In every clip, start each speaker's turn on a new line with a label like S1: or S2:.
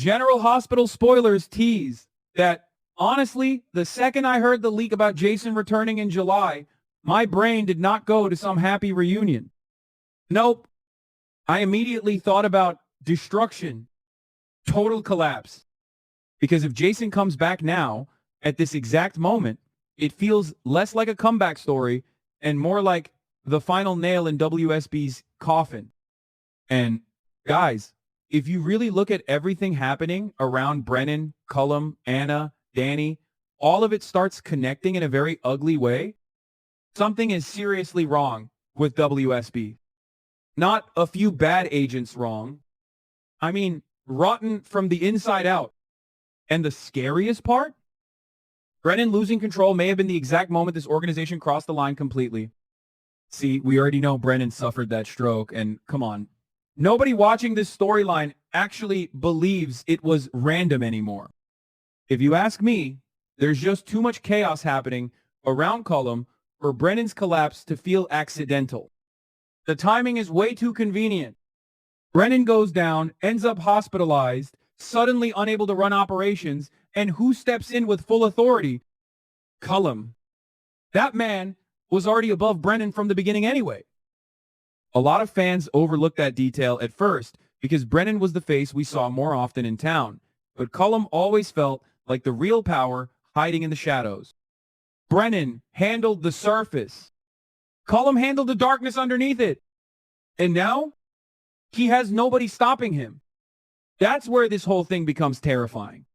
S1: General Hospital spoilers tease that, honestly, the second I heard the leak about Jason returning in July, my brain did not go to some happy reunion. Nope. I immediately thought about destruction, total collapse. Because if Jason comes back now, at this exact moment, it feels less like a comeback story and more like the final nail in WSB's coffin. And guys, if you really look at everything happening around Brennan, Cullum, Anna, Danny, all of it starts connecting in a very ugly way. Something is seriously wrong with WSB. Not a few bad agents wrong. I mean, rotten from the inside out. And the scariest part? Brennan losing control may have been the exact moment this organization crossed the line completely. See, we already know Brennan suffered that stroke, and come on. Nobody watching this storyline actually believes it was random anymore. If you ask me, there's just too much chaos happening around Cullum for Brennan's collapse to feel accidental. The timing is way too convenient. Brennan goes down, ends up hospitalized, suddenly unable to run operations, and who steps in with full authority? Cullum. That man was already above Brennan from the beginning anyway. A lot of fans overlooked that detail at first because Brennan was the face we saw more often in town, but Cullum always felt like the real power hiding in the shadows. Brennan handled the surface. Cullum handled the darkness underneath it. And now, he has nobody stopping him. That's where this whole thing becomes terrifying.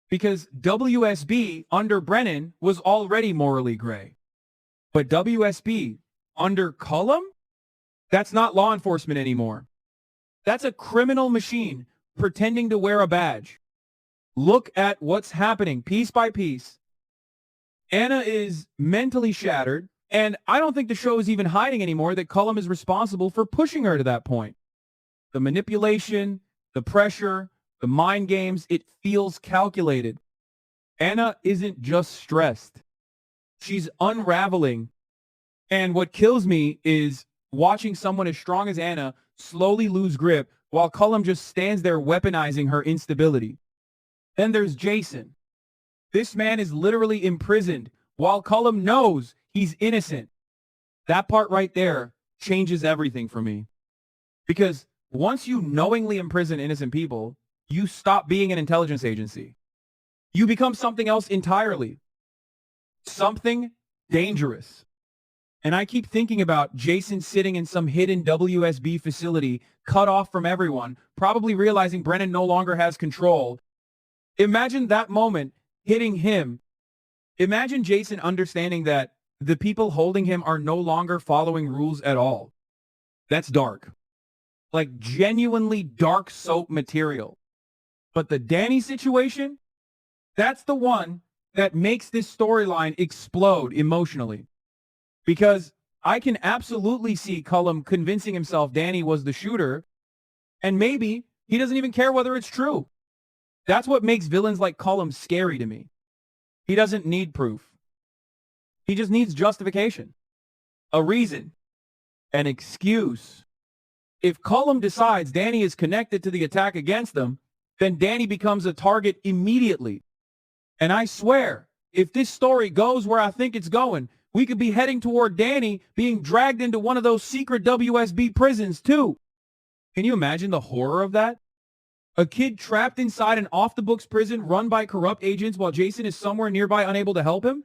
S1: Because WSB under Brennan was already morally gray. But WSB under Cullum? That's not law enforcement anymore. That's a criminal machine pretending to wear a badge. Look at what's happening piece by piece. Anna is mentally shattered, and I don't think the show is even hiding anymore that Cullum is responsible for pushing her to that point. The manipulation, the pressure, the mind games, it feels calculated. Anna isn't just stressed. She's unraveling. And what kills me is watching someone as strong as Anna slowly lose grip while Cullum just stands there weaponizing her instability. Then there's Jason. This man is literally imprisoned while Cullum knows he's innocent. That part right there changes everything for me. Because once you knowingly imprison innocent people, you stop being an intelligence agency. You become something else entirely. Something dangerous. And I keep thinking about Jason sitting in some hidden WSB facility, cut off from everyone, probably realizing Brennan no longer has control. Imagine that moment hitting him. Imagine Jason understanding that the people holding him are no longer following rules at all. That's dark. Like genuinely dark soap material. But the Danny situation, that's the one that makes this storyline explode emotionally. Because I can absolutely see Cullum convincing himself Danny was the shooter, and maybe he doesn't even care whether it's true. That's what makes villains like Cullum scary to me. He doesn't need proof. He just needs justification. A reason. An excuse. If Cullum decides Danny is connected to the attack against them, then Danny becomes a target immediately. And I swear, if this story goes where I think it's going, we could be heading toward Danny being dragged into one of those secret WSB prisons too. Can you imagine the horror of that? A kid trapped inside an off-the-books prison run by corrupt agents while Jason is somewhere nearby unable to help him?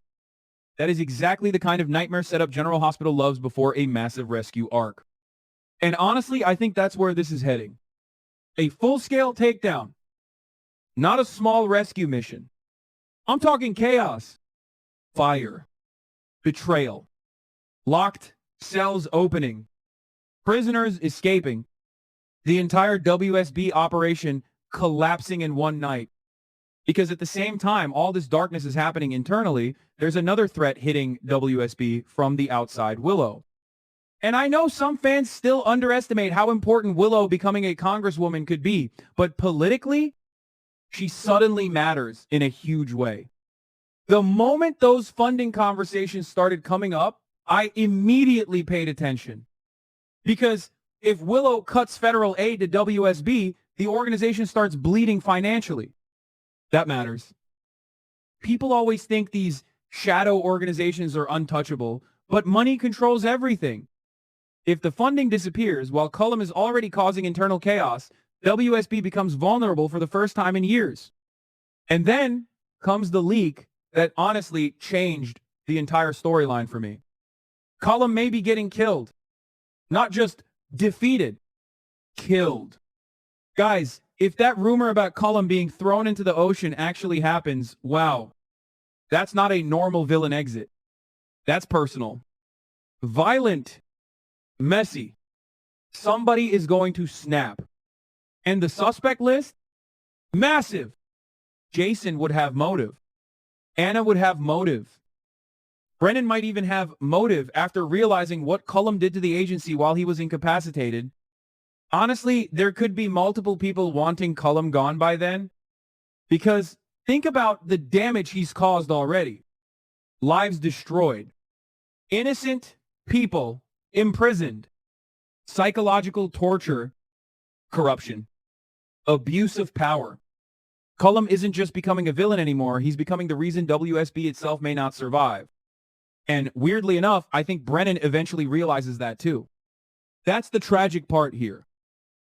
S1: That is exactly the kind of nightmare setup General Hospital loves before a massive rescue arc. And honestly, I think that's where this is heading. A full-scale takedown. Not a small rescue mission. I'm talking chaos. Fire. Betrayal. Locked cells opening. Prisoners escaping. The entire WSB operation collapsing in one night. Because at the same time, all this darkness is happening internally, there's another threat hitting WSB from the outside, Willow. And I know some fans still underestimate how important Willow becoming a congresswoman could be, but politically, she suddenly matters in a huge way. The moment those funding conversations started coming up, I immediately paid attention. Because if Willow cuts federal aid to WSB, the organization starts bleeding financially. That matters. People always think these shadow organizations are untouchable, but money controls everything. If the funding disappears while Cullum is already causing internal chaos, WSB becomes vulnerable for the first time in years. And then comes the leak that honestly changed the entire storyline for me. Cullum may be getting killed. Not just defeated, killed. Guys, if that rumor about Cullum being thrown into the ocean actually happens, wow. That's not a normal villain exit. That's personal. Violent. Messy. Somebody is going to snap. And the suspect list? Massive. Jason would have motive. Anna would have motive. Brennan might even have motive after realizing what Cullum did to the agency while he was incapacitated. Honestly, there could be multiple people wanting Cullum gone by then. Because think about the damage he's caused already. Lives destroyed. Innocent people imprisoned. Psychological torture. Corruption. Abuse of power. Cullum isn't just becoming a villain anymore, he's becoming the reason WSB itself may not survive. And weirdly enough, I think Brennan eventually realizes that too. That's the tragic part here.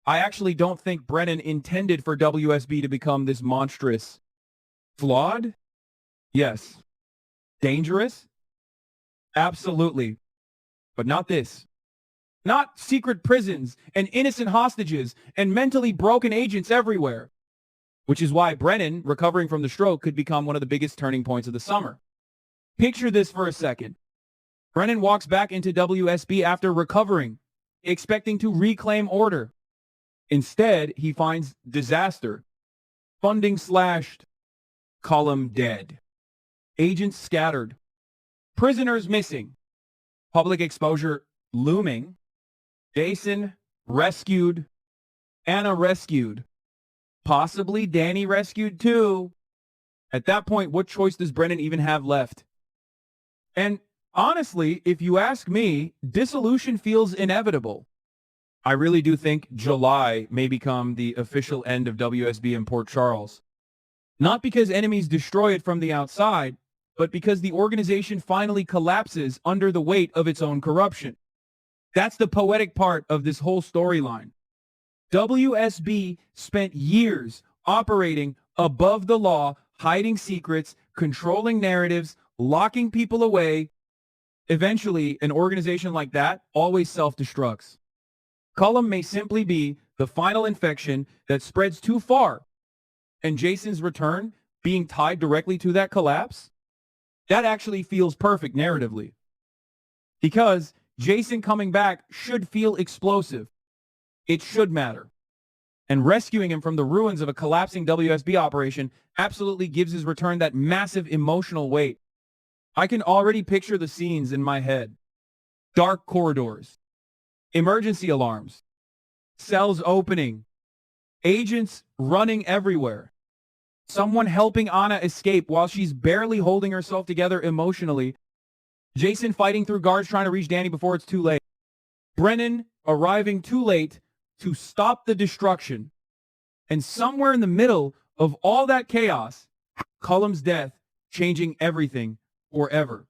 S1: I actually don't think Brennan intended for WSB to become this monstrous. Flawed? Yes. Dangerous? Absolutely. But not this. Not secret prisons and innocent hostages and mentally broken agents everywhere. Which is why Brennan, recovering from the stroke, could become one of the biggest turning points of the summer. Picture this for a second. Brennan walks back into WSB after recovering, expecting to reclaim order. Instead, he finds disaster. Funding slashed. Cullum dead. Agents scattered. Prisoners missing. Public exposure looming. Jason rescued. Anna rescued. Possibly Danny rescued too. At that point, what choice does Brennan even have left? And honestly, if you ask me, dissolution feels inevitable. I really do think July may become the official end of WSB in Port Charles. Not because enemies destroy it from the outside, but because the organization finally collapses under the weight of its own corruption. That's the poetic part of this whole storyline. WSB spent years operating above the law, hiding secrets, controlling narratives, locking people away. Eventually, an organization like that always self-destructs. Cullum may simply be the final infection that spreads too far, and Jason's return being tied directly to that collapse, that actually feels perfect narratively. Because Jason coming back should feel explosive. It should matter. And rescuing him from the ruins of a collapsing WSB operation absolutely gives his return that massive emotional weight. I can already picture the scenes in my head. Dark corridors. Emergency alarms. Cells opening. Agents running everywhere. Someone helping Anna escape while she's barely holding herself together emotionally. Jason fighting through guards trying to reach Danny before it's too late. Brennan arriving too late to stop the destruction. And somewhere in the middle of all that chaos, Cullum's death changing everything forever.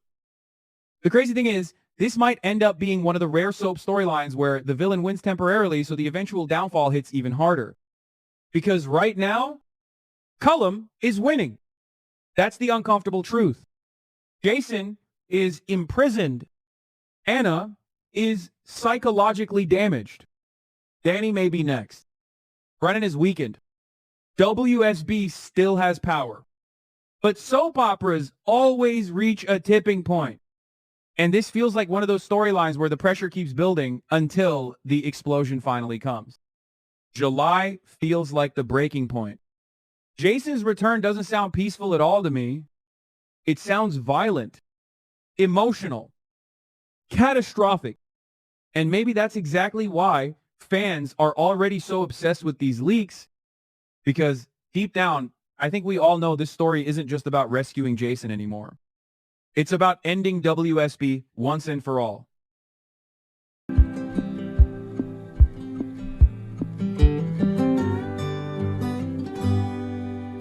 S1: The crazy thing is, this might end up being one of the rare soap storylines where the villain wins temporarily so the eventual downfall hits even harder. Because right now, Cullum is winning. That's the uncomfortable truth. Jason is imprisoned. Anna is psychologically damaged. Danny may be next. Brennan is weakened. WSB still has power. But soap operas always reach a tipping point. And this feels like one of those storylines where the pressure keeps building until the explosion finally comes. July feels like the breaking point. Jason's return doesn't sound peaceful at all to me. It sounds violent, emotional, catastrophic. And maybe that's exactly why fans are already so obsessed with these leaks, because deep down, I think we all know this story isn't just about rescuing Jason anymore. It's about ending WSB once and for all.